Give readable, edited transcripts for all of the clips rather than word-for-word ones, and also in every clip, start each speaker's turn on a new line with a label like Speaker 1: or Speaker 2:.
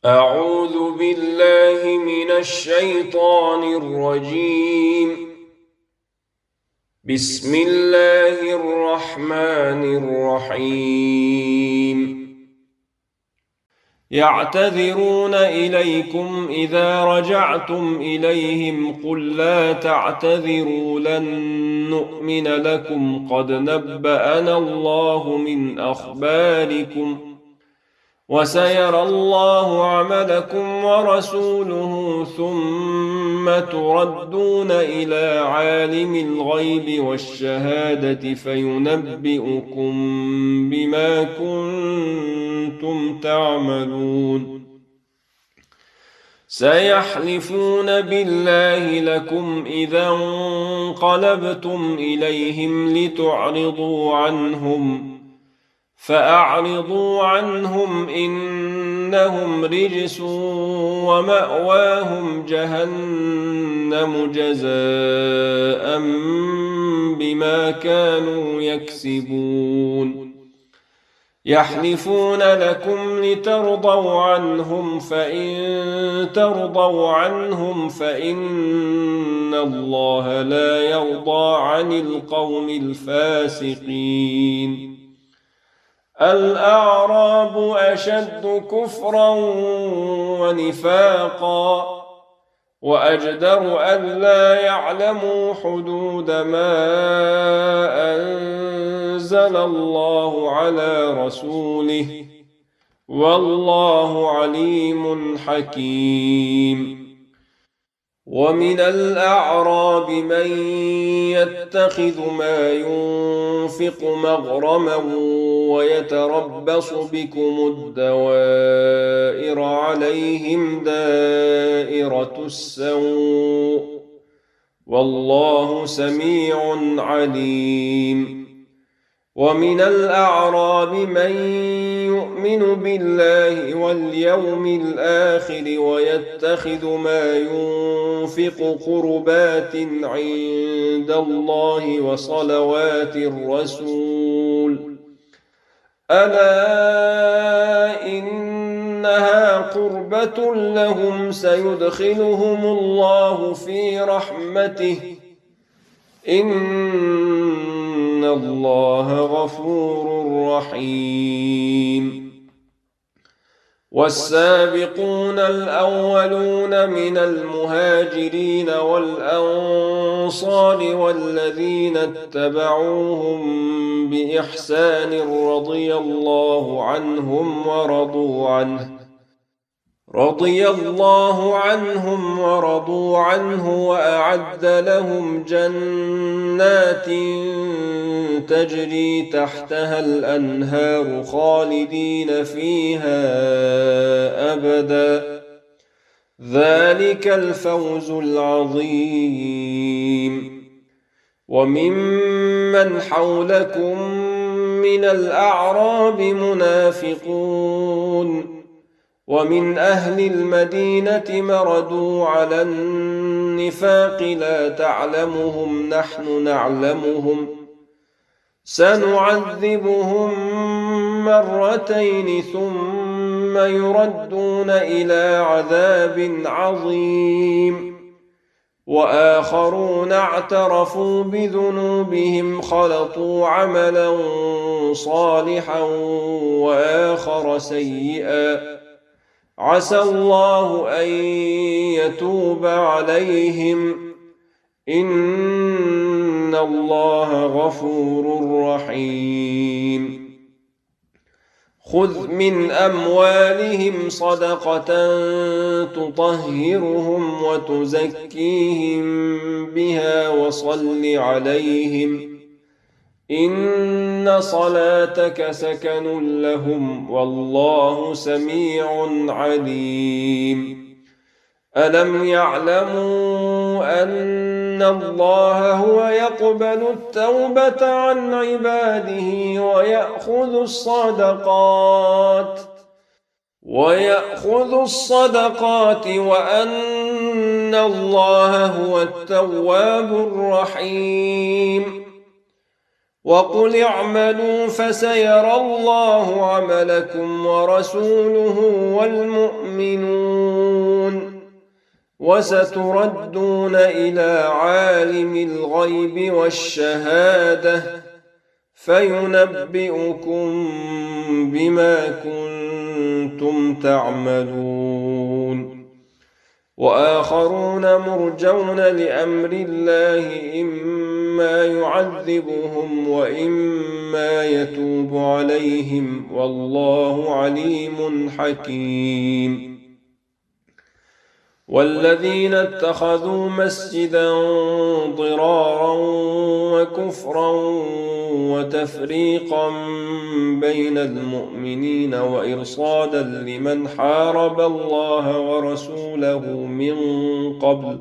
Speaker 1: أعوذ بالله من الشيطان الرجيم. بسم الله الرحمن الرحيم. يعتذرون إليكم إذا رجعتم إليهم قل لا تعتذروا لن نؤمن لكم قد نبأنا الله من أخباركم وسيرى الله عملكم ورسوله ثم تردون إلى عالم الغيب والشهادة فينبئكم بما كنتم تعملون. سيحلفون بالله لكم إذا انقلبتم إليهم لتعرضوا عنهم فأعرضوا عنهم إنهم رجس ومأواهم جهنم جزاء بما كانوا يكسبون. يحلفون لكم لترضوا عنهم فإن ترضوا عنهم فإن الله لا يرضى عن القوم الفاسقين. الأعراب أشد كفرا ونفاقا وأجدر ألا يعلموا حدود ما أنزل الله على رسوله والله عليم حكيم. ومن الأعراب من يتخذ ما ينفق مغرما ويتربص بكم الدوائر عليهم دائرة السوء والله سميع عليم. ومن الأعراب من يؤمن بالله واليوم الآخر ويتخذ ما ينفق قربات عند الله وصلوات الرسول ألا إنها قربة لهم سيدخلهم الله في رحمته إن الله غفور رحيم. والسابقون الأولون من المهاجرين والأنصار والذين اتبعوهم بإحسان رضي الله عنهم ورضوا عنه وأعد لهم جنات تجري تحتها الأنهار خالدين فيها أبدا ذلك الفوز العظيم. وممن حولكم من الأعراب منافقون ومن أهل المدينة مردوا على النفاق لا تعلمهم نحن نعلمهم سنعذبهم مرتين ثم يردون إلى عذاب عظيم. وآخرون اعترفوا بذنوبهم خلطوا عملا صالحا وآخر سيئا عسى الله أن يتوب عليهم إن الله غفور رحيم. خذ من أموالهم صدقة تطهرهم وتزكيهم بها وصل عليهم إن صلاتك سكن لهم والله سميع عليم. ألم يعلموا أن الله هو يقبل التوبة عن عباده ويأخذ الصدقات وأن الله هو التواب الرحيم. وقل اعملوا فسيرى الله عملكم ورسوله والمؤمنون وستردون إلى عالم الغيب والشهادة فينبئكم بما كنتم تعملون وآخرون مرجون لأمر الله إما يعذبهم وإما يتوب عليهم والله عليم حكيم والذين اتخذوا مسجدا ضرارا وكفرا وتفريقا بين المؤمنين وإرصادا لمن حارب الله ورسوله من قبل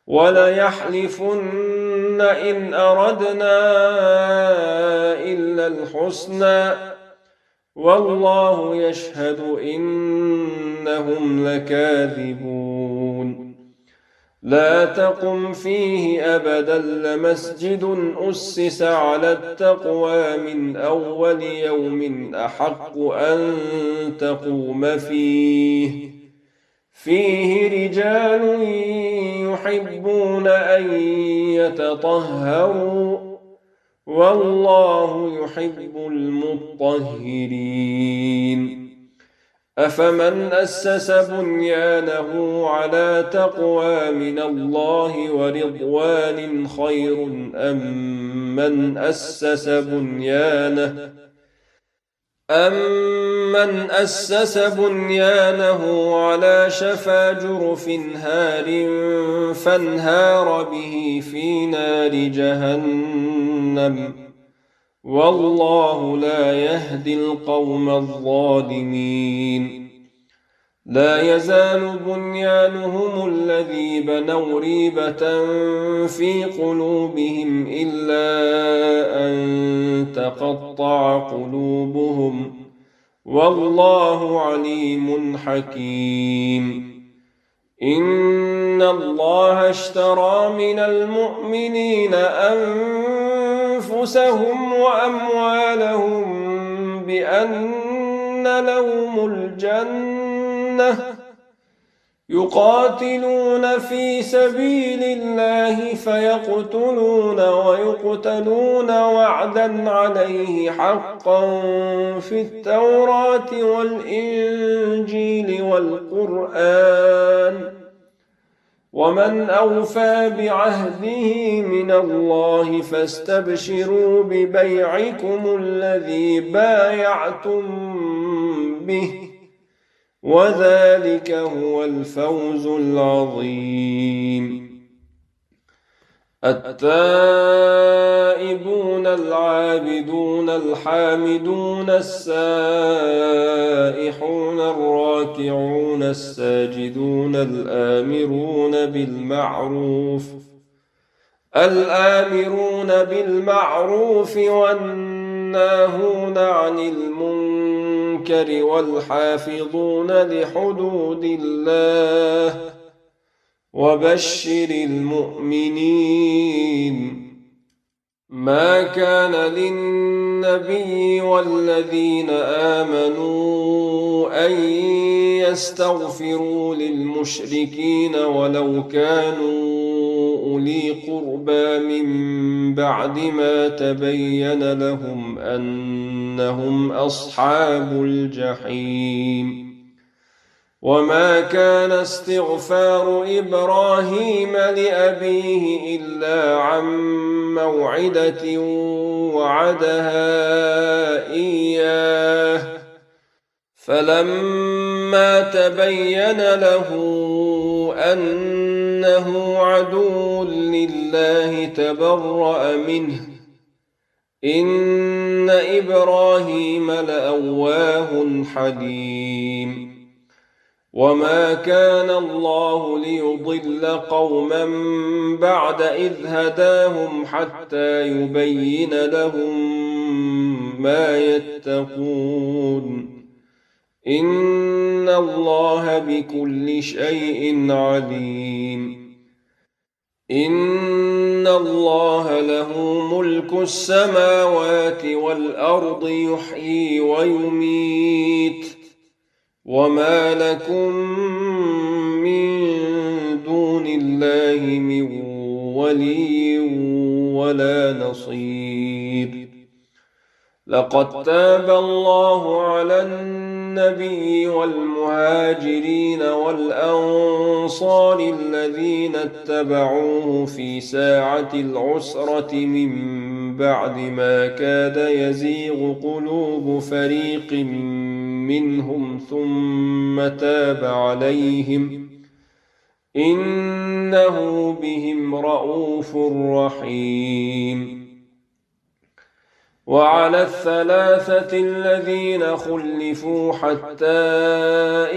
Speaker 1: وليحلفن إن أردنا إلا الحسنى والله يشهد إنهم لكاذبون لا تقم فيه أبدا لمسجد أسس على التقوى من أول يوم أحق أن تقوم فيه رجال يحبون أن يتطهروا والله يحب المطهرين أفمن أسس بنيانه على تقوى من الله ورضوان خير أمن أسس بنيانه على شفا جرف هار فانهار به في نار جهنم والله لا يهدي القوم الظالمين لا يزال بنيانهم الذي بنوا ريبة في قلوبهم إلا أن تقطع قلوبهم والله عليم حكيم إن الله اشترى من المؤمنين أنفسهم وأموالهم بأن لهم الجنة يقاتلون في سبيل الله فيقتلون ويقتلون وعدا عليه حقا في التوراة والإنجيل والقرآن ومن أوفى بعهده من الله فاستبشروا ببيعكم الذي بايعتم به وذلك هو الفوز العظيم التائبون العابدون الحامدون السائحون الراكعون الساجدون الآمرون بالمعروف والناهون عن المنكر والحافظون لحدود الله وبشر المؤمنين ما كان للنبي والذين آمنوا أن يستغفروا للمشركين ولو كانوا أولي قربى من بعد ما تبين لهم أنهم أصحاب الجحيم وما كان استغفار إبراهيم لأبيه إلا عن موعدة وعدها إياه فلما تبين له أنه عدو لله تبرأ منه إن إبراهيم لأواه حليم وما كان الله ليضل قوما بعد إذ هداهم حتى يبين لهم ما يتقون إن الله بكل شيء عليم إن الله له ملك السماوات والأرض يحيي ويميت وما لكم من دون الله من ولي ولا نصير. لقد تاب الله على النبي والمهاجرين والأنصار الذين اتبعوه في ساعة العسرة من بعد ما كاد يزيغ قلوب فريق منهم ثم تاب عليهم إنه بهم رءوف رحيم. وعلى الثلاثة الذين خلفوا حتى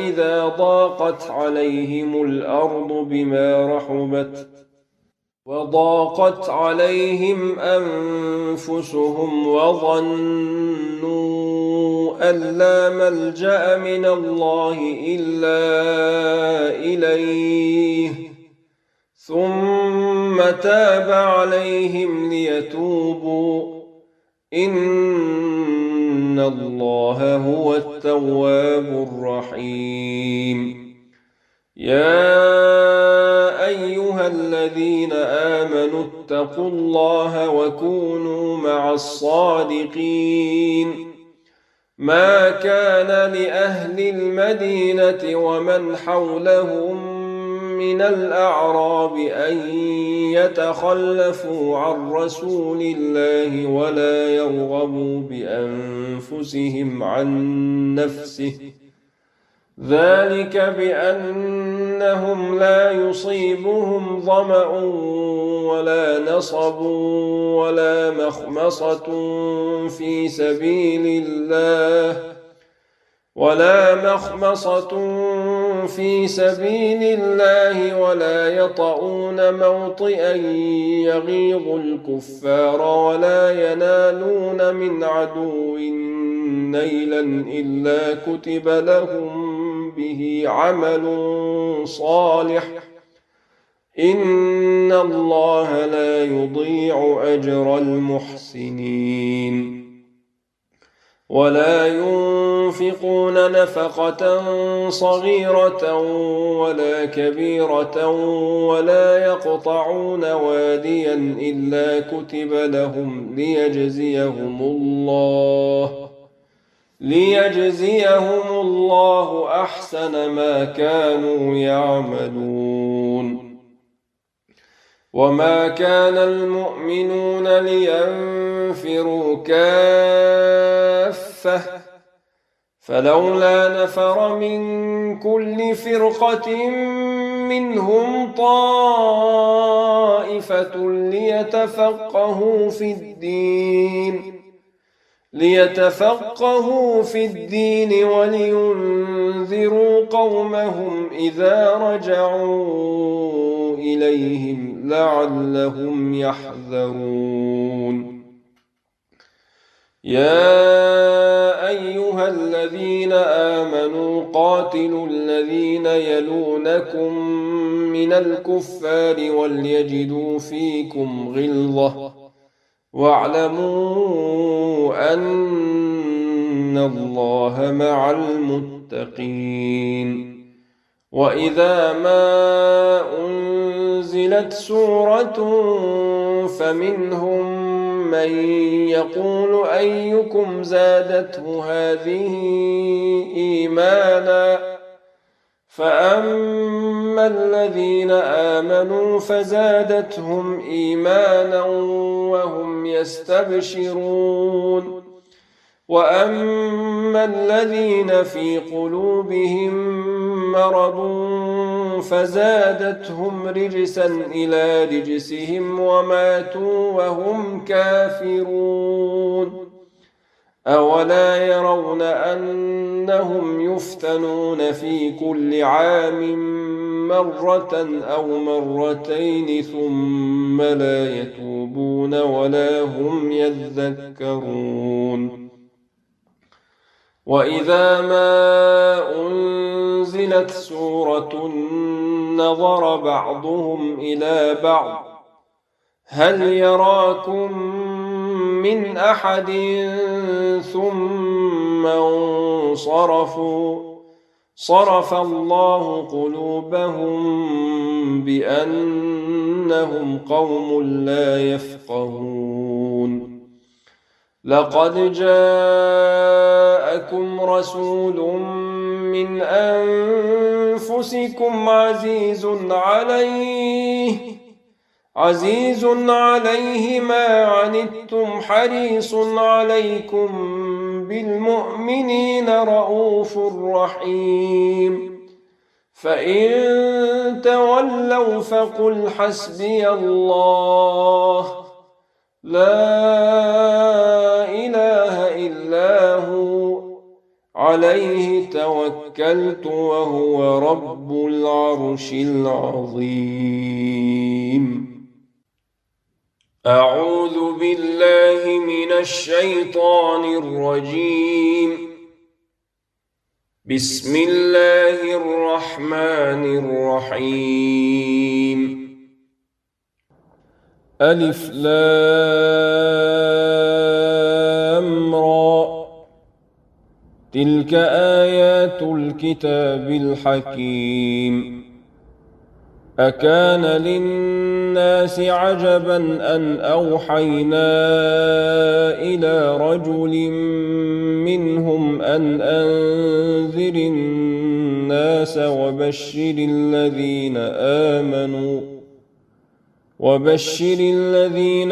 Speaker 1: إذا ضاقت عليهم الأرض بما رحبت وضاقت عليهم أنفسهم وظنوا أن لا ملجأ من الله إلا إليه ثم تاب عليهم ليتوبوا إن الله هو التواب الرحيم. يا أيها الذين آمنوا اتقوا الله وكونوا مع الصادقين. ما كان لأهل المدينة ومن حولهم من الأعراب أن يتخلفوا عن رسول الله ولا يرغبوا بأنفسهم عن نفسه ذلك بأنهم لا يصيبهم ظمأ ولا نصب ولا مخمصة في سبيل الله ولا يطؤون موطئا يغيظ الكفار ولا ينالون من عدو نيلا إلا كتب لهم به عمل صالح إن الله لا يضيع أجر المحسنين. ولا ينفقون نفقة صغيرة ولا كبيرة ولا يقطعون واديا إلا كتب لهم ليجزيهم الله أحسن ما كانوا يعملون. وما كان المؤمنون لينفروا كافة فلولا نفر من كل فرقة منهم طائفة ليتفقهوا في الدين ولينذروا قومهم إذا رجعوا إليهم لعلهم يحذرون. يا أيها الذين آمنوا قاتلوا الذين يلونكم من الكفار وليجدوا فيكم غلظة واعلموا أن الله مع المتقين. وإذا ما أنزلت سورة فمنهم من يقول أيكم زادته هذه إيمانا فأما الذين آمنوا فزادتهم إيمانا وهم يستبشرون وأما الذين في قلوبهم مرض فزادتهم رجسا إلى رجسهم وماتوا وهم كافرون. أولا يرون أنهم يفتنون في كل عام مرة أو مرتين ثم لا يتوبون ولا هم يذكرون. وإذا ما أنزلت أنزلت سورة نظر بعضهم إلى بعض هل يراكم من أحد ثم انصرفوا صرف الله قلوبهم بأنهم قوم لا يفقهون. لقد جاءكم رسول من أنفسكم عزيز عليه ما عنتم حريص عليكم بالمؤمنين رؤوف رحيم. فإن تولوا فقل حسبي الله لا إله إلا هو عليه توكلت وهو رب العرش العظيم. أعوذ بالله من الشيطان الرجيم. بسم الله الرحمن الرحيم. ألف لام را تلك آيات الكتاب الحكيم. أكان للناس عجبا أن أوحينا إلى رجل منهم أن أنذر الناس وبشر الذين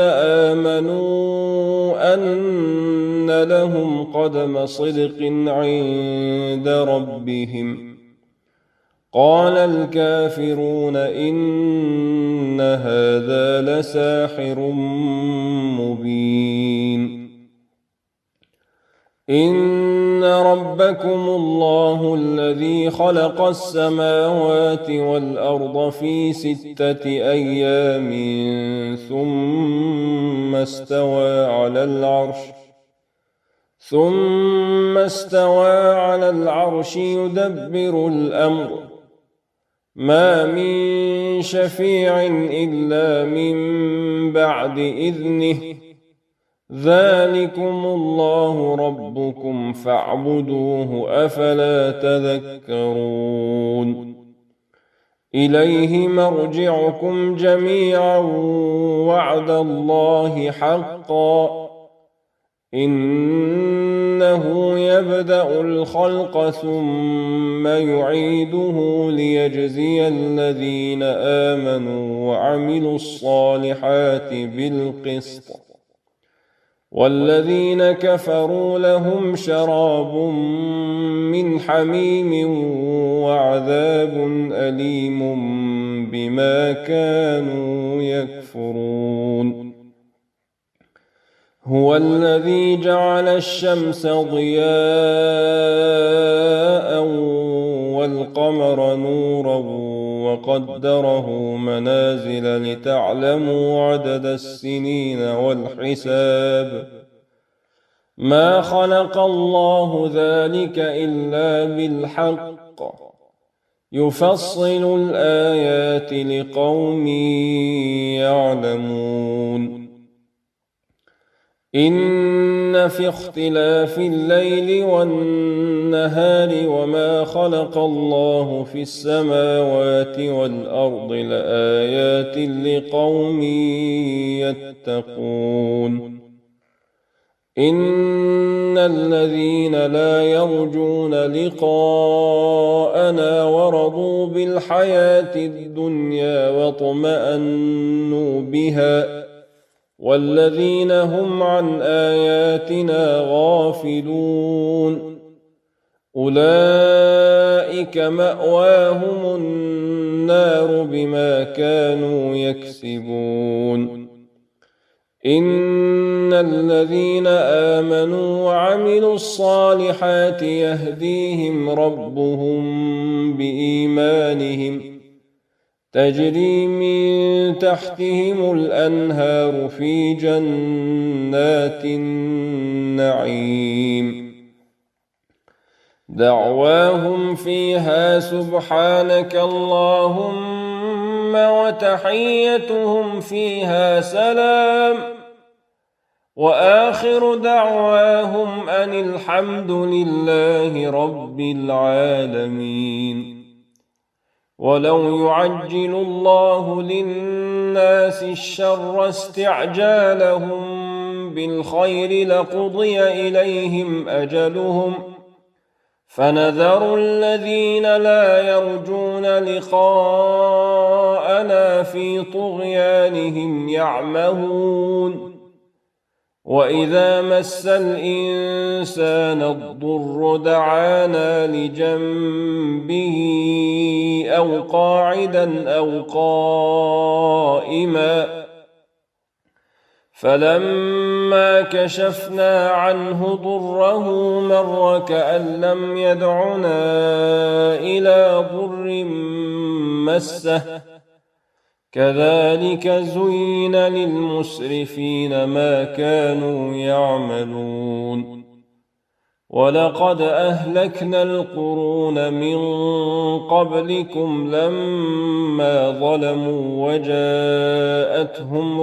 Speaker 1: آمنوا أن لهم قدم صدق عند ربهم. قال الكافرون إن هذا لساحر مبين. إن ربكم الله الذي خلق السماوات والأرض في 6 أيام ثم استوى على العرش يدبر الأمر ما من شفيع إلا من بعد إذنه ذلكم الله ربكم فاعبدوه أفلا تذكرون. إليه مرجعكم جميعا وعد الله حقا إنه يبدأ الخلق ثم يعيده ليجزي الذين آمنوا وعملوا الصالحات بالقسط والذين كفروا لهم شراب من حميم وعذاب أليم بما كانوا يكفرون. هو الذي جعل الشمس ضياء والقمر نورا وقدره منازل لتعلموا عدد السنين والحساب ما خلق الله ذلك إلا بالحق يفصل الآيات لقوم يعلمون. إن في اختلاف الليل والنهار وما خلق الله في السماوات والأرض لآيات لقوم يتقون. إن الذين لا يرجون لقاءنا ورضوا بالحياة الدنيا واطمأنوا بها والذين هم عن آياتنا غافلون أولئك مأواهم النار بما كانوا يكسبون. إن الذين آمنوا وعملوا الصالحات يهديهم ربهم بإيمانهم تجري من تحتهم الأنهار في جنات النعيم دعواهم فيها سبحانك اللهم وتحيتهم فيها سلام وآخر دعواهم أن الحمد لله رب العالمين. ولو يعجل الله للناس الشر استعجالهم بالخير لقضي إليهم أجلهم فنذر الذين لا يرجون لقاءنا في طغيانهم يعمهون. وإذا مس الإنسان الضر دعانا لجنبه أو قاعدا أو قائما فلما كشفنا عنه ضره مر كأن لم يدعنا إلى ضر مسه كذلك زين للمسرفين ما كانوا يعملون. ولقد أهلكنا القرون من قبلكم لما ظلموا وجاءتهم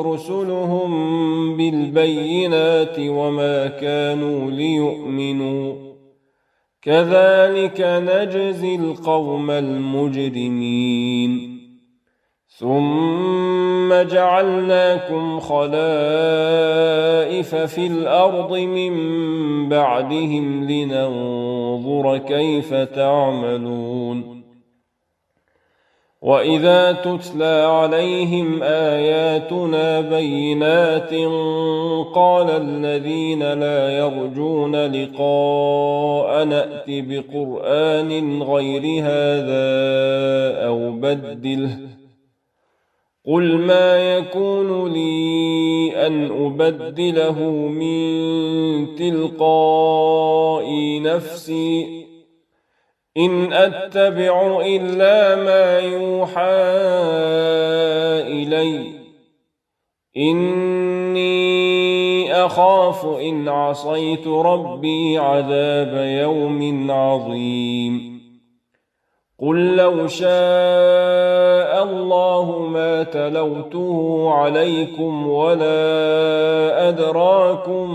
Speaker 1: رسلهم بالبينات وما كانوا ليؤمنوا كذلك نجزي القوم المجرمين. ثم جعلناكم خلائف في الأرض من بعدهم لننظر كيف تعملون. وإذا تتلى عليهم آياتنا بينات قال الذين لا يرجون لقاء نأت بقرآن غير هذا أو بدله قل ما يكون لي أن أبدله من تلقاء نفسي إن أتبع إلا ما يوحى إلي إني أخاف إن عصيت ربي عذاب يوم عظيم. قل لو شاء الله ما تلوته عليكم ولا أدراكم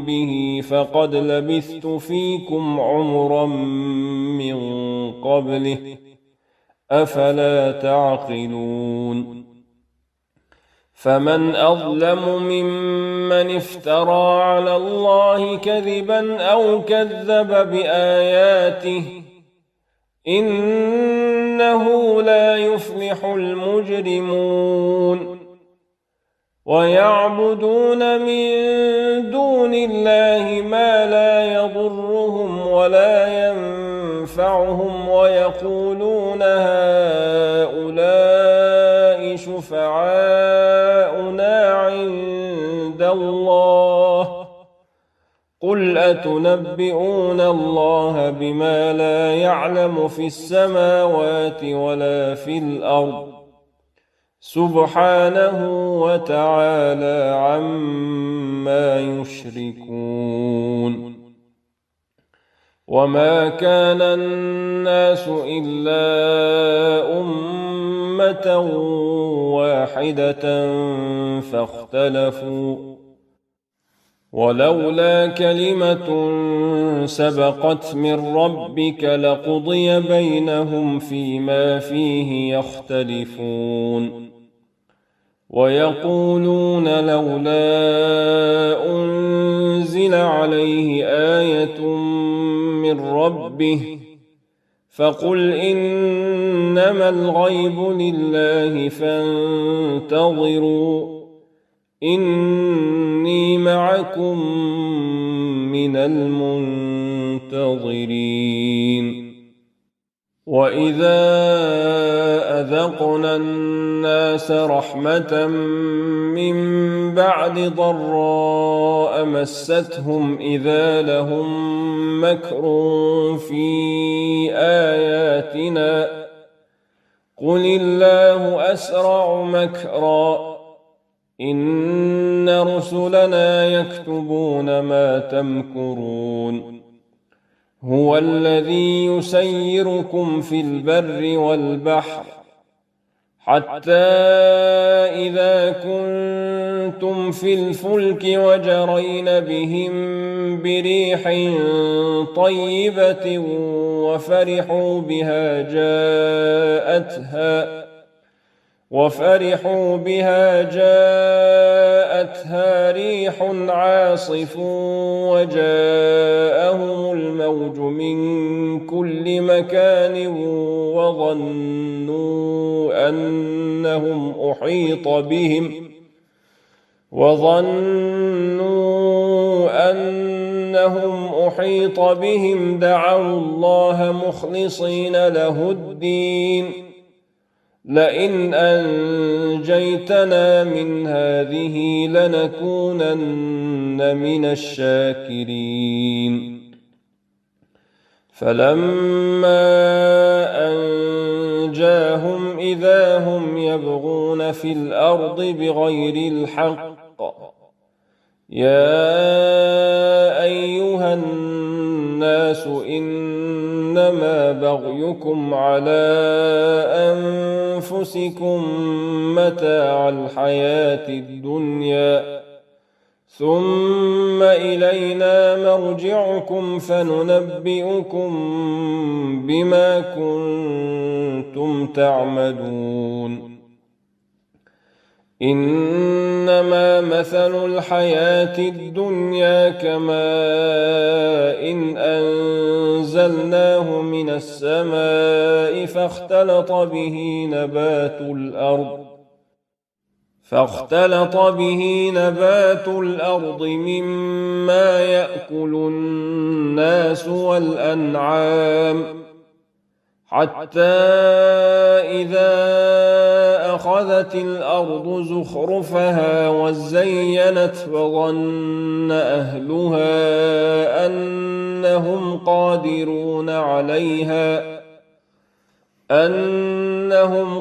Speaker 1: به فقد لبثت فيكم عمرا من قبله أفلا تعقلون. فمن أظلم ممن افترى على الله كذبا أو كذب بآياته إنه لا يفلح المجرمون. ويعبدون من دون الله ما لا يضرهم ولا ينفعهم ويقولون هؤلاء شفعاؤنا عند الله قل أتنبئون الله بما لا يعلم في السماوات ولا في الأرض سبحانه وتعالى عما يشركون. وما كان الناس إلا أمة واحدة فاختلفوا ولولا كلمة سبقت من ربك لقضي بينهم فيما فيه يختلفون. ويقولون لولا أنزل عليه آية من ربه فقل إنما الغيب لله فانتظروا إني معكم من المنتظرين. وإذا أذقنا الناس رحمة من بعد ضراء مستهم إذا لهم مكر في آياتنا قل الله أسرع مكرا إن رسلنا يكتبون ما تمكرون هو الذي يسيركم في البر والبحر حتى إذا كنتم في الفلك وجرين بهم بريح طيبة وفرحوا بها جاءتها ريح عاصف وجاءهم الموج من كل مكان وظنوا أنهم أحيط بهم دعوا الله مخلصين له الدين لئن أنجيتنا من هذه لنكونن من الشاكرين فلما أنجاهم إذا هم يبغون في الأرض بغير الحق يا أيها الناس إنما بغيكم على أنفسكم متاع الحياة الدنيا ثم إلينا مرجعكم فننبئكم بما كنتم تعملون إنما مثل الحياة الدنيا كماء إن أنزلناه من السماء فاختلط به نبات الأرض مما يأكل الناس والأنعام حتى إذا أخذت الأرض زخرفها وزينت وظن أهلها أنهم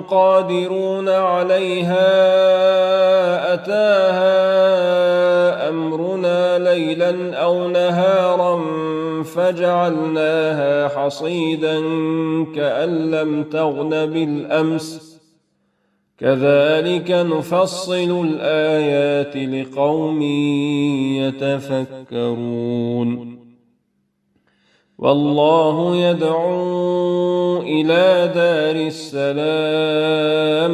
Speaker 1: قادرون عليها أتاها أمرنا ليلا أو نهارا فجعلناها حصيدا كأن لم تغن بالأمس كذلك نفصل الآيات لقوم يتفكرون والله يدعو إلى دار السلام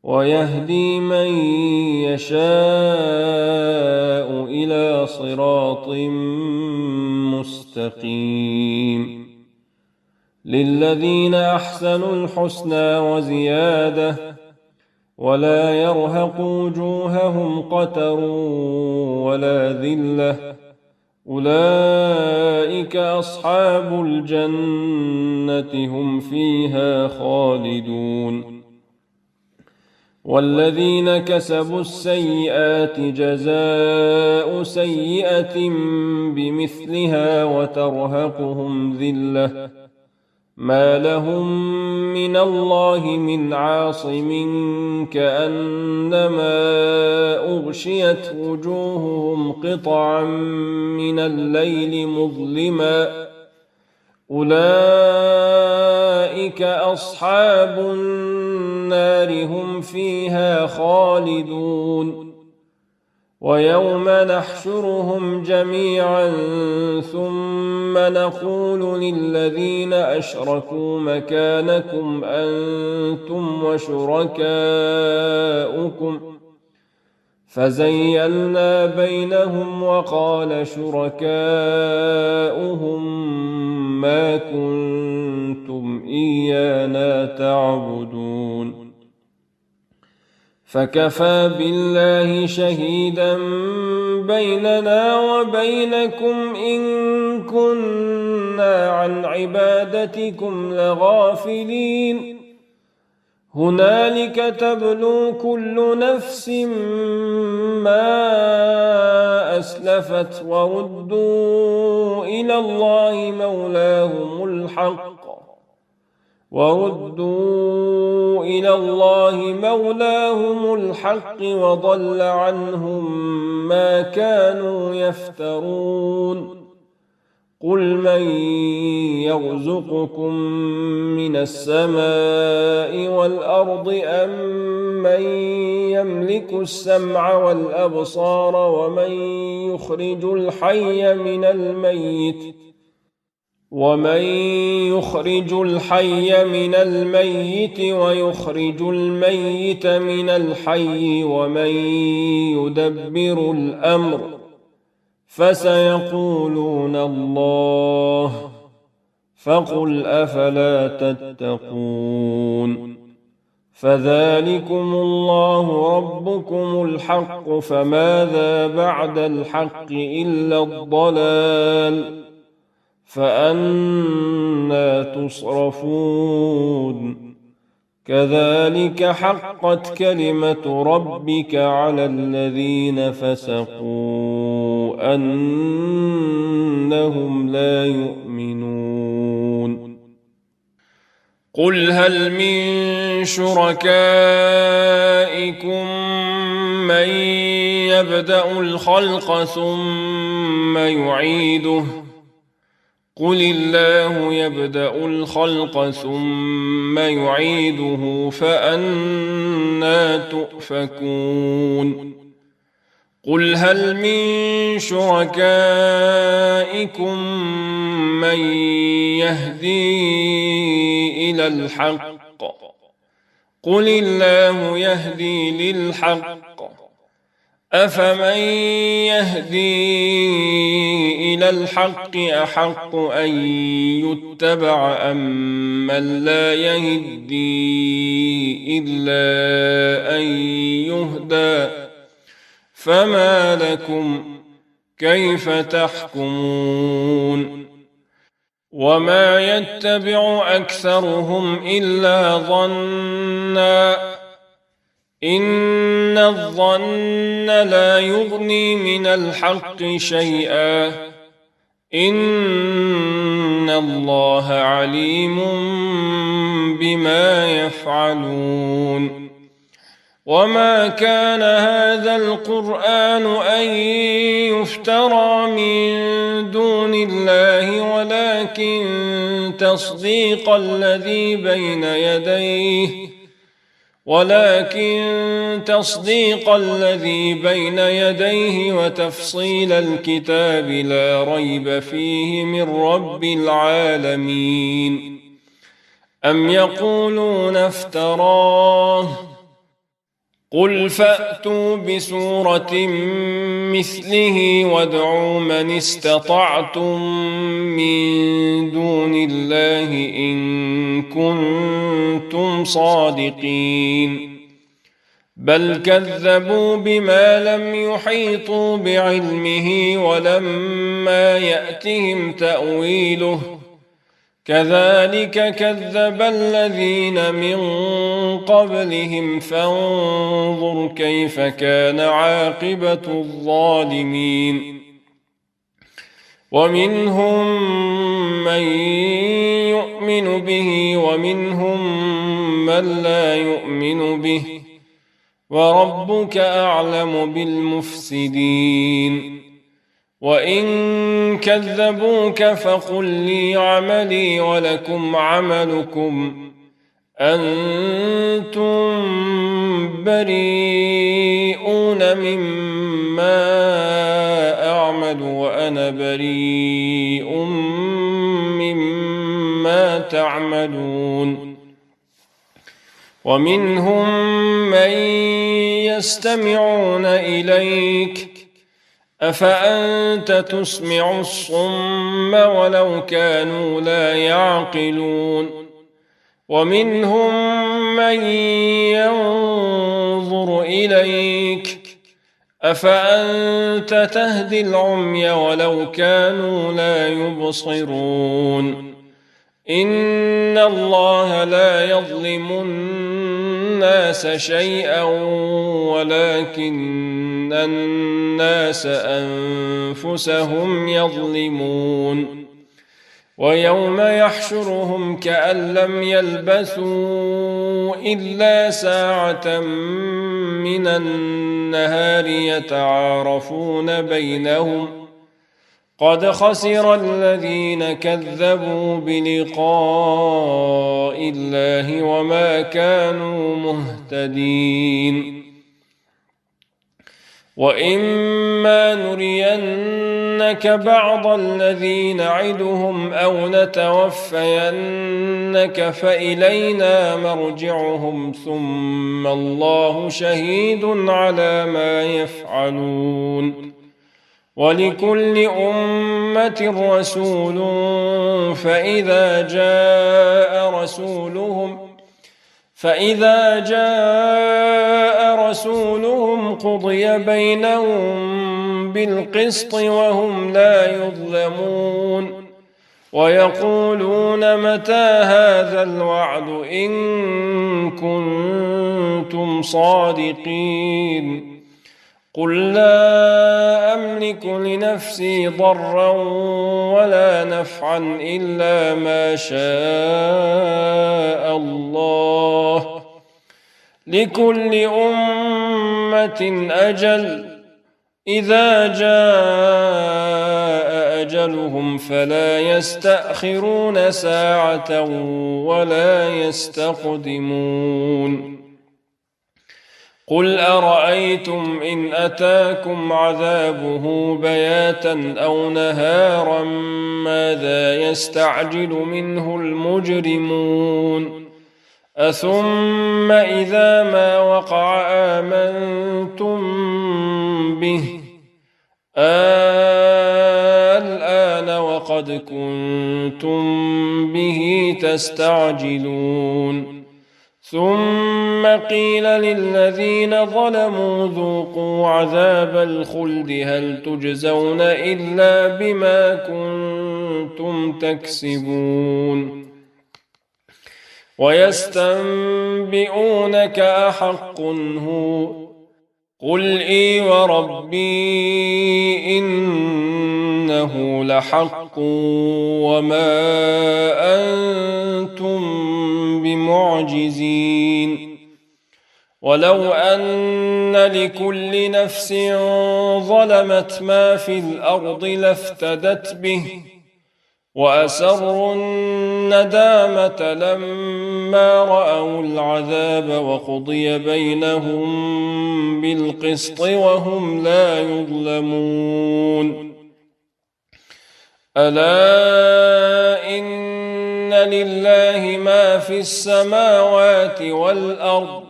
Speaker 1: ويهدي من يشاء إلى صراط مستقيم للذين أحسنوا الحسنى وزيادة ولا يرهق وجوههم قتر ولا ذلة أولئك أصحاب الجنة هم فيها خالدون والذين كسبوا السيئات جزاء سيئة بمثلها وترهقهم ذلة ما لهم من الله من عاصم كأنما أغشيت وجوههم قطعا من الليل مظلما أولئك أصحاب النار هم فيها خالدون ويوم نحشرهم جميعا ثم نقول للذين أشركوا مكانكم أنتم وشركاؤكم فزيلنا بينهم وقال شركاؤهم ما كنتم إيانا تعبدون فكفى بالله شهيدا بيننا وبينكم إن كنا عن عبادتكم لغافلين هنالك تبلو كل نفس ما أسلفت وردوا إلى الله مولاهم الحق وردوا إلى الله مولاهم الحق وضل عنهم ما كانوا يفترون قل من يرزقكم من السماء والأرض أم من يملك السمع والأبصار ومن يخرج الحي من الميت ويخرج الميت من الحي ومن يدبر الأمر فسيقولون الله فقل أفلا تتقون فذلكم الله ربكم الحق فماذا بعد الحق إلا الضلال فأنى تصرفون كذلك حقت كلمة ربك على الذين فسقوا أنهم لا يؤمنون قل هل من شركائكم من يبدأ الخلق ثم يعيده قل الله يبدأ الخلق ثم يعيده فأنى تؤفكون قل هل من شركائكم من يهدي إلى الحق قل الله يهدي للحق أفمن يهدي إلى الحق أحق أن يتبع أم من لا يهدي إلا أن يهدى فما لكم كيف تحكمون وما يتبع أكثرهم إلا ظنًّا إن الظن لا يغني من الحق شيئا إن الله عليم بما يفعلون وما كان هذا القرآن أن يفترى من دون الله ولكن تصديق الذي بين يديه وتفصيل الكتاب لا ريب فيه من رب العالمين أم يقولون افتراه قل فأتوا بسورة مثله وادعوا من استطعتم من دون الله إن كنتم صادقين بل كذبوا بما لم يحيطوا بعلمه ولما يأتهم تأويله كذلك كذب الذين من قبلهم فانظر كيف كان عاقبة الظالمين ومنهم من يؤمن به ومنهم من لا يؤمن به وربك أعلم بالمفسدين وإن كذبوك فقل لي عملي ولكم عملكم أنتم بريئون مما أعمل وأنا بريء مما تعملون ومنهم من يستمعون إليك أفأنت تسمع الصم ولو كانوا لا يعقلون ومنهم من ينظر إليك أفأنت تهدي العمي ولو كانوا لا يبصرون إن الله لا يظلم الناس شيئا ولكن الناس أنفسهم يظلمون ويوم يحشرهم كأن لم يلبثوا إلا ساعة من النهار يتعارفون بينهم قد خسر الذين كذبوا بلقاء الله وما كانوا مهتدين. وإما نرينك بعض الذي نعدهم أو نتوفينك فإلينا مرجعهم ثم الله شهيد على ما يفعلون. ولكل أمة رسول فإذا جاء رسولهم قضي بينهم بالقسط وهم لا يظلمون. ويقولون متى هذا الوعد إن كنتم صادقين. قل لا أملك لنفسي ضرا ولا نفعا إلا ما شاء الله. لكل أمة أجل إذا جاء أجلهم فلا يستأخرون ساعة ولا يستقدمون. قل أرأيتم إن أتاكم عذابه بياتا أو نهارا ماذا يستعجل منه المجرمون. أثم إذا ما وقع آمنتم به الآن وقد كنتم به تستعجلون. ثم قيل للذين ظلموا ذوقوا عذاب الخلد هل تجزون إلا بما كنتم تكسبون. ويستنبئونك أحق هو قل إي وربي إنه لحق وما أنتم بمعجزين. ولو أن لكل نفس ظلمت ما في الأرض لافتدت به وأسروا الندامة لما رأوا العذاب وقضي بينهم بالقسط وهم لا يظلمون. ألا إن لله ما في السماوات والأرض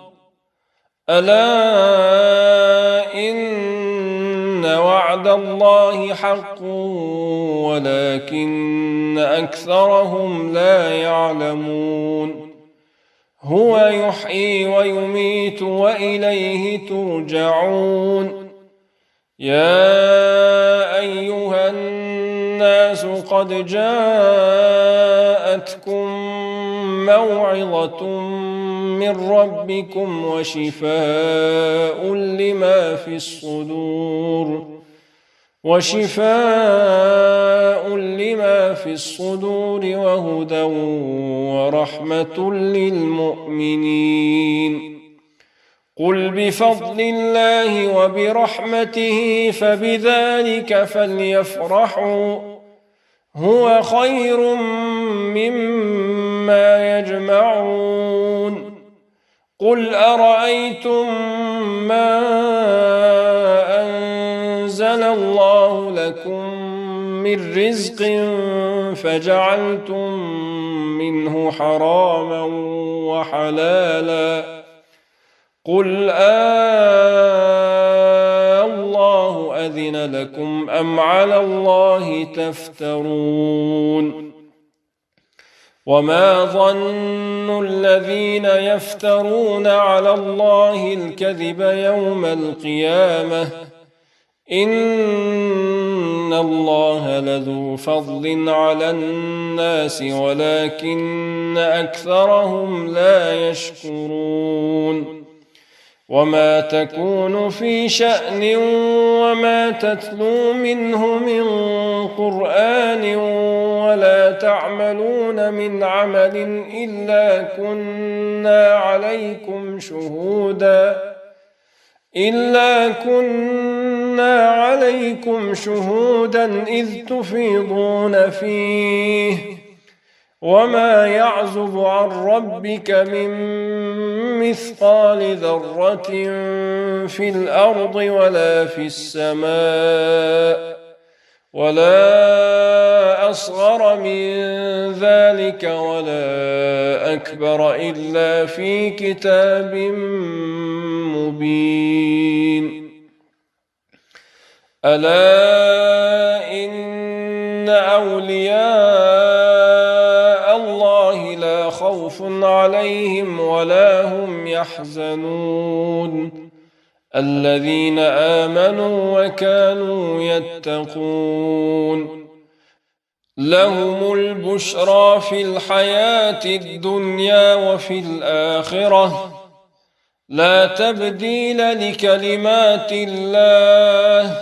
Speaker 1: ألا إن وعد الله حق ولكن أكثرهم لا يعلمون. هو يحيي ويميت وإليه ترجعون. يا أيها الناس قد جاءتكم موعظة من ربكم وشفاء لما في الصدور وهدى ورحمة للمؤمنين. قل بفضل الله وبرحمته فبذلك فليفرحوا هو خير مما يجمعون. قل أرأيتم ما أنزل الله لكم من رزق فجعلتم منه حراما وحلالا قل الله أذن لكم أم على الله تفترون. وما ظن الذين يفترون على الله الكذب يوم القيامة إن الله لذو فضل على الناس ولكن أكثرهم لا يشكرون. وما تكون في شأن وما تتلو منه من قرآن ولا تعملون من عمل إلا كنا عليكم شهودا إذ تفيضون فيه وما يعزب عن ربك من مثقال ذرة في الأرض ولا في السماء ولا أصغر من ذلك ولا أكبر إلا في كتاب مبين. ألا إن أولياء الله لا خوف عليهم ولا هم يحزنون الذين آمنوا وكانوا يتقون لهم البشرى في الحياة الدنيا وفي الآخرة لا تبديل لكلمات الله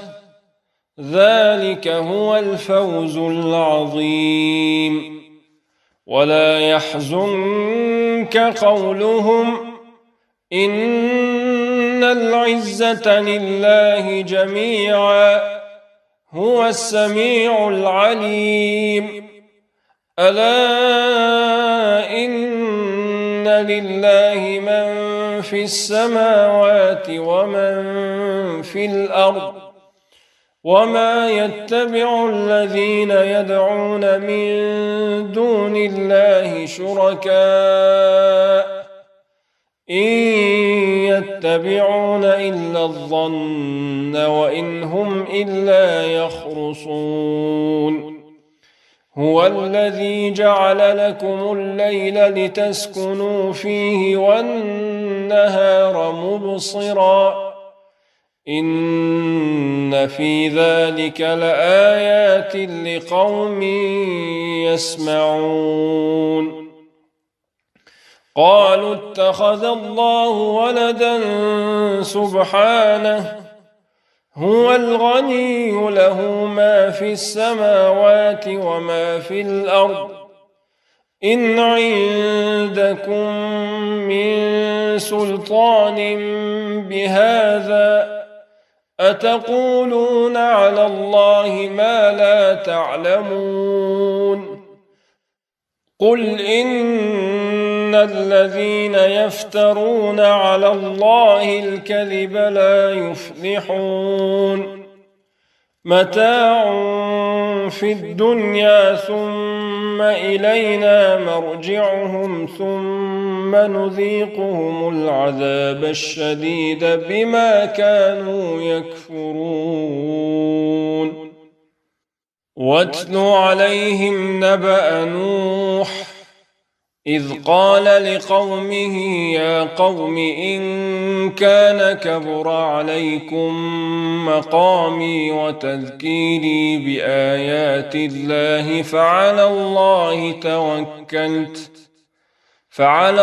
Speaker 1: ذلك هو الفوز العظيم. ولا يحزنك قولهم إن العزة لله جميعا هو السميع العليم. ألا إن لله من في السماوات ومن في الأرض وما يتبع الذين يدعون من دون الله شركاء إن يتبعون إلا الظن وإن هم إلا يخرصون. هو الذي جعل لكم الليل لتسكنوا فيه والنهار مبصرا إن في ذلك لآيات لقوم يسمعون. قالوا اتخذ الله ولدا سبحانه هو الغني له ما في السماوات وما في الأرض إن عندكم من سلطان بهذا أتقولون على الله ما لا تعلمون. قل إن الذين يفترون على الله الكذب لا يفلحون متاع في الدنيا ثم إلينا مرجعهم ثم نذيقهم العذاب الشديد بما كانوا يكفرون. واتل عليهم نبأ نوح إذ قال لقومه يا قوم إن كان كبر عليكم مقامي وتذكيري بآيات الله فعلى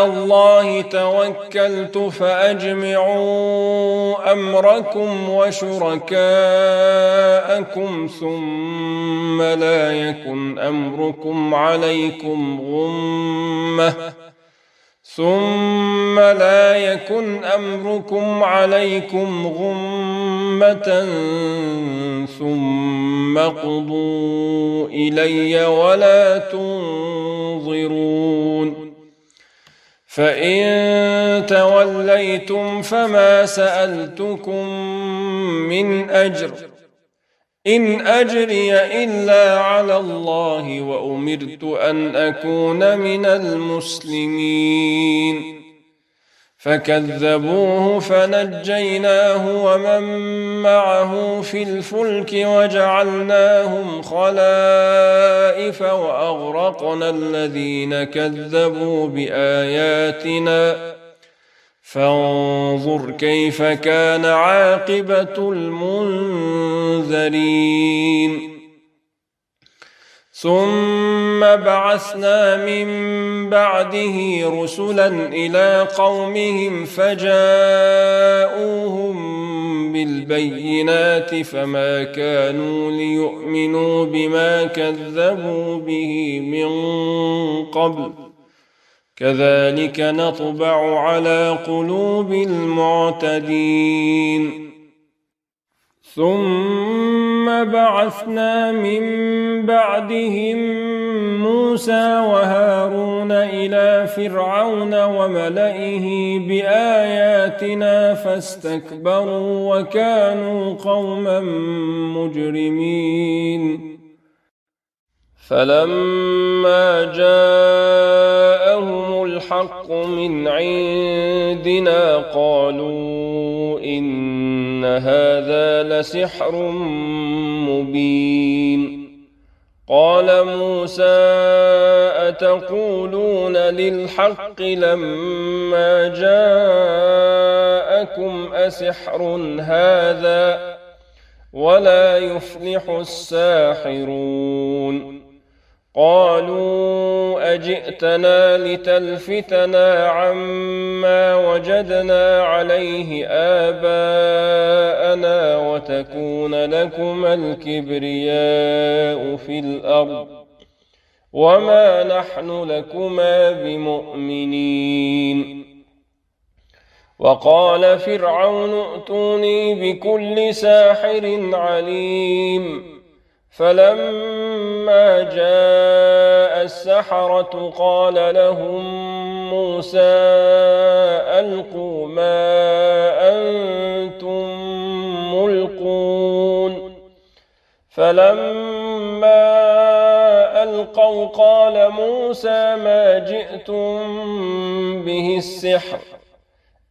Speaker 1: الله توكلت فأجمعوا أمركم وشركاءكم ثم لا يكن أمركم عليكم غمة ثم قضوا إلي ولا تنظرون. فإن توليتم فما سألتكم من أجر إن أجري إلا على الله وأمرت أن أكون من المسلمين. فكذبوه فنجيناه ومن معه في الفلك وجعلناهم خلائف وأغرقنا الذين كذبوا بآياتنا فانظر كيف كان عاقبة المنذرين. ثم بعثنا من بعده رسلا إلى قومهم فجاءوهم بالبينات فما كانوا ليؤمنوا بما كذبوا به من قبل كذلك نطبع على قلوب المعتدين ثم بعثنا من بعدهم موسى وهارون إلى فرعون وملئه بآياتنا فاستكبروا وكانوا قوما مجرمين فلما جاءهم الحق من عندنا قالوا إن هذا لسحر مبين قال موسى أتقولون للحق لما جاءكم أسحر هذا ولا يفلح الساحرون قالوا أجئتنا لتلفتنا عما وجدنا عليه آباءنا وتكون لكما الكبرياء في الأرض وما نحن لكما بمؤمنين وقال فرعون ائتوني بكل ساحر عليم فلما جاء السحرة قال لهم موسى ألقوا ما أنتم ملقون فلما ألقوا قال موسى ما جئتم به السحر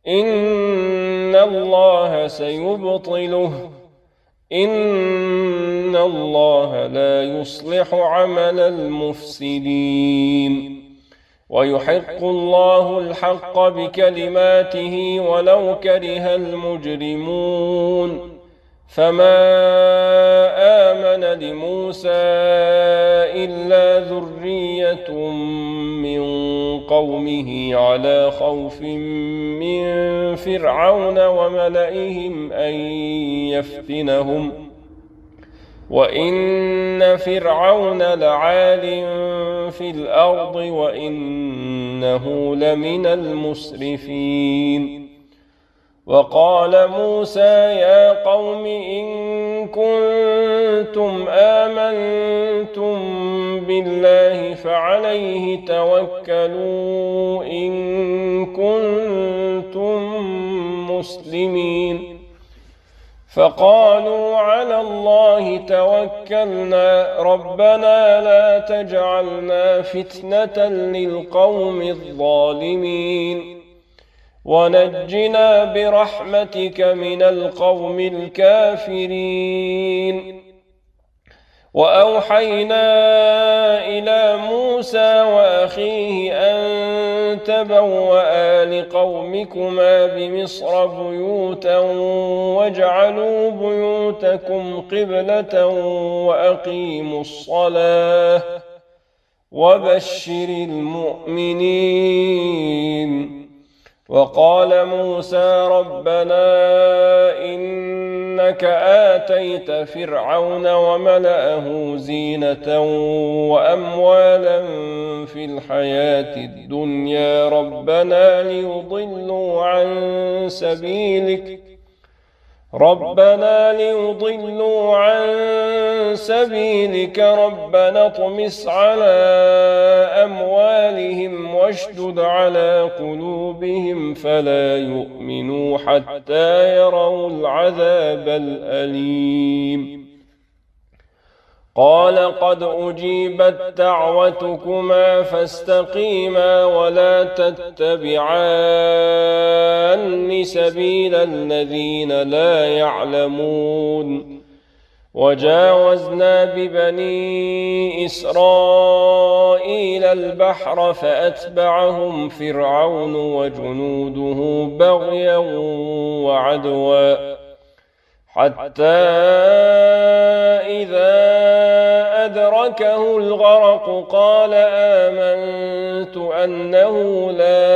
Speaker 1: إن الله سيبطله إن الله لا يصلح عمل المفسدين ويحق الله الحق بكلماته ولو كره المجرمون فما آمن لموسى إلا ذرية من قومه على خوف من فرعون وملئهم أن يفتنهم وإن فرعون لعال في الأرض وإنه لمن المسرفين وقال موسى يا قوم إن كنتم آمنتم بالله فعليه توكلوا إن كنتم مسلمين فقالوا على الله توكلنا ربنا لا تجعلنا فتنة للقوم الظالمين ونجنا برحمتك من القوم الكافرين وأوحينا إلى موسى وأخيه أن تبوأ لقومكما بمصر بيوتا واجعلوا بيوتكم قبلة وأقيموا الصلاة وبشر المؤمنين وقال موسى ربنا إنك آتيت فرعون وملأه زينة وأموالا في الحياة الدنيا ربنا ليضلوا عن سبيلك ربنا اطمس على أموالهم واشدد على قلوبهم فلا يؤمنوا حتى يروا العذاب الأليم قال قد أجيبت دعوتكما فاستقيما ولا تتبعان سبيل الذين لا يعلمون وجاوزنا ببني إسرائيل البحر فأتبعهم فرعون وجنوده بغيا وعدوا حتى إذا أدركه أدركه الغرق قال آمنت أنه لا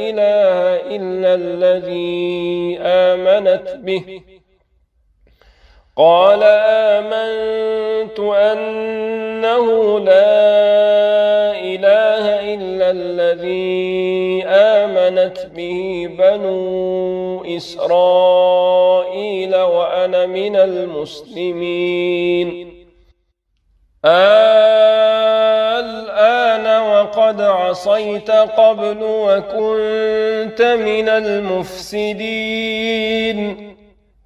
Speaker 1: إله إلا الذي آمنت به بنو إسرائيل وأنا من المسلمين الآن وقد عصيت قبل وكنت من المفسدين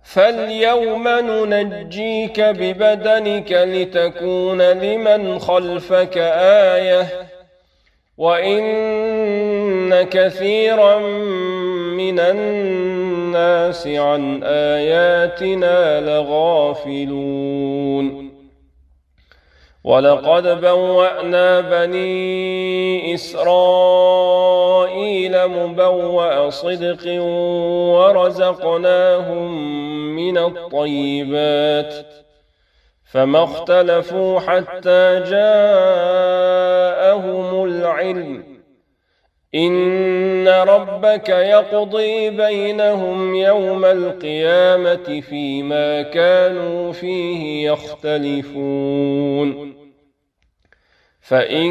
Speaker 1: فاليوم ننجيك ببدنك لتكون لمن خلفك آية وإن كثيرا من الناس عن آياتنا لغافلون ولقد بوأنا بني إسرائيل مبوأ صدق ورزقناهم من الطيبات فما اختلفوا حتى جاءهم العلم إن ربك يقضي بينهم يوم القيامة فيما كانوا فيه يختلفون فإن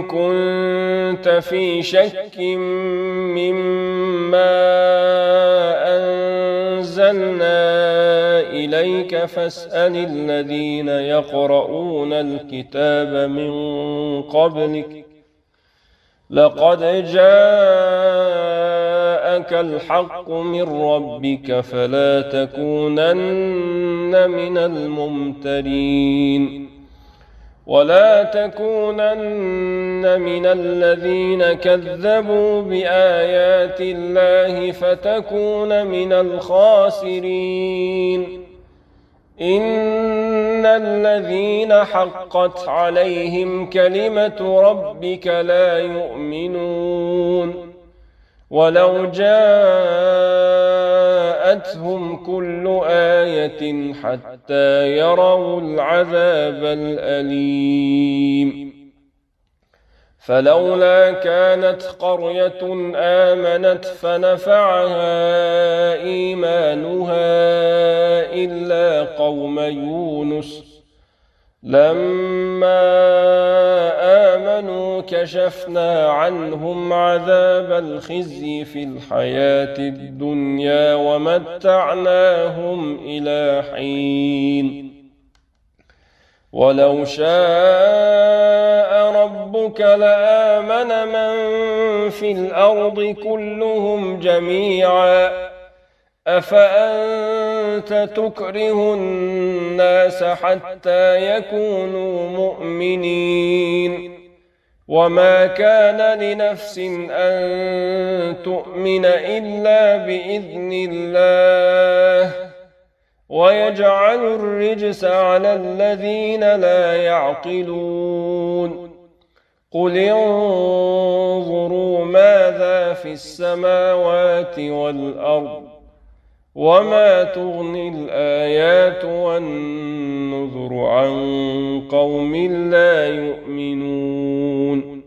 Speaker 1: كنت في شك مما أنزلنا إليك فاسأل الذين يقرؤون الكتاب من قبلك لقد جاءك الحق من ربك فلا تكونن من الممترين ولا تكونن من الذين كذبوا بآيات الله فتكون من الخاسرين إن الذين حقت عليهم كلمة ربك لا يؤمنون ولو جاءتهم كل آية حتى يروا العذاب الأليم فلولا كانت قرية آمنت فنفعها إيمانها إلا قوم يونس لما آمنوا كشفنا عنهم عذاب الخزي في الحياة الدنيا ومتعناهم إلى حين ولو شاء ربك لآمن من في الأرض كلهم جميعا أفأنت تكره الناس حتى يكونوا مؤمنين وما كان لنفس أن تؤمن إلا بإذن الله ويجعل الرجس على الذين لا يعقلون قل انظروا ماذا في السماوات والأرض وما تغني الآيات والنذر عن قوم لا يؤمنون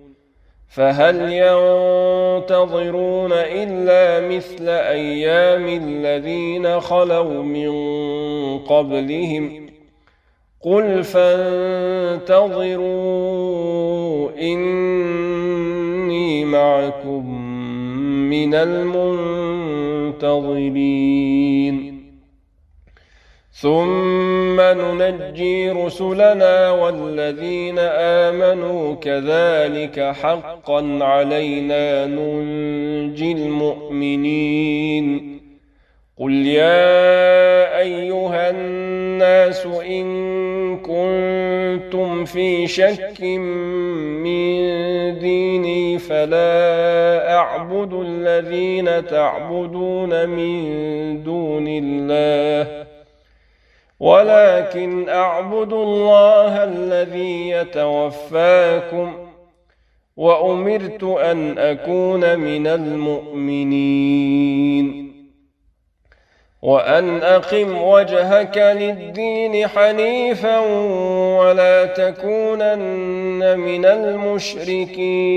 Speaker 1: فهل ينتظرون إلا مثل أيام الذين خلوا من قبلهم قل فانتظروا إني معكم من المنتظرين ثم ننجي رسلنا والذين آمنوا كذلك حقا علينا ننجي المؤمنين قل يا أيها الناس إن كنتم في شك من ديني فلا أعبد الذين تعبدون من دون الله ولكن أعبد الله الذي يتوفاكم وأمرت أن أكون من المؤمنين وأن أقم وجهك للدين حنيفا ولا تكونن من المشركين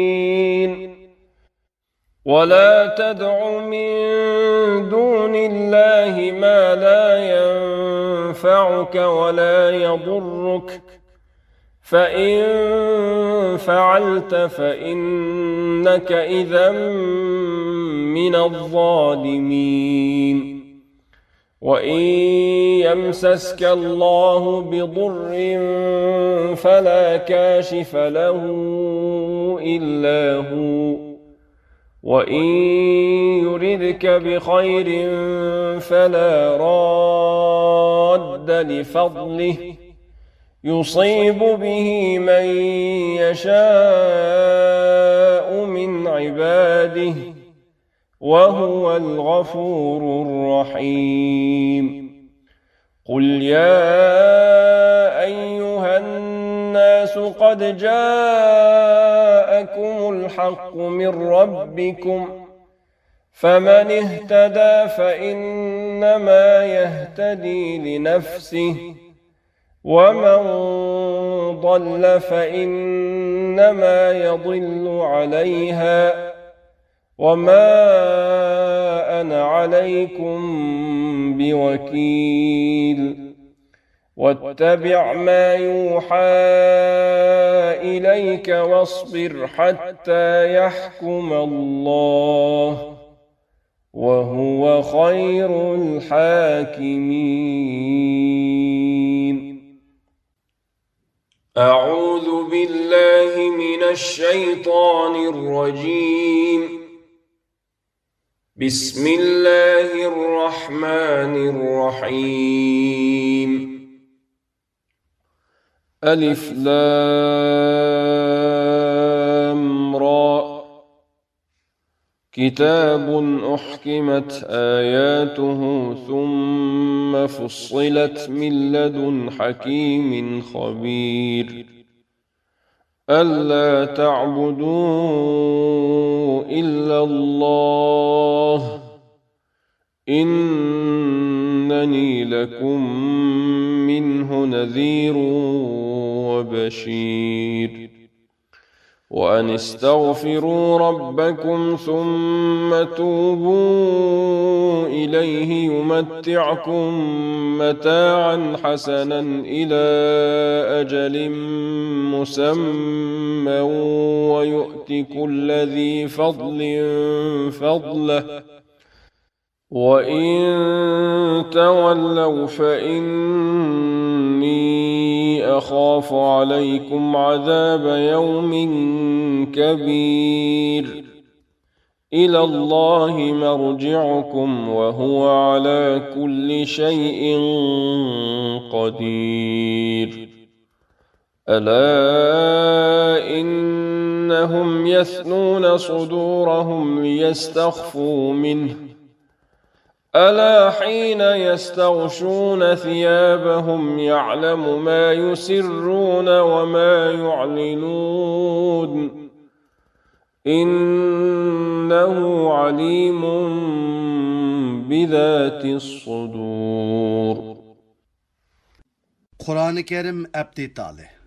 Speaker 1: ولا تدع من دون الله ما لا ينفعك ولا يضرك فإن فعلت فإنك إذا من الظالمين وإن يمسسك الله بضر فلا كاشف له إلا هو وإن يردك بخير فلا راد لفضله يصيب به من يشاء من عباده وهو الغفور الرحيم قل يا أيها الناس قد جاءكم الحق من ربكم فمن اهتدى فإنما يهتدي لنفسه ومن ضل فإنما يضل عليها وما أنا عليكم بوكيل واتبع ما يوحى إليك واصبر حتى يحكم الله وهو خير الحاكمين. أعوذ بالله من الشيطان الرجيم. بسم الله الرحمن الرحيم. ألف لام را كتاب أحكمت آياته ثم فصلت من لدن حكيم خبير ألا تعبدوا إلا الله إنني لكم منه نذير وبشير وأن استغفروا ربكم ثم توبوا إليه يمتعكم متاعا حسنا إلى أجل مسمى ويؤت كل ذي فضل فضله وإن تولوا فإني أخاف عليكم عذاب يوم كبير إلى الله مرجعكم وهو على كل شيء قدير ألا إنهم يثنون صدورهم ليستخفوا منه ألا حين يستغشون ثيابهم يعلم ما يسرون وما يعلنون إنه عليم بذات الصدور.
Speaker 2: Kur'an-ı Kerim Ebdi Tali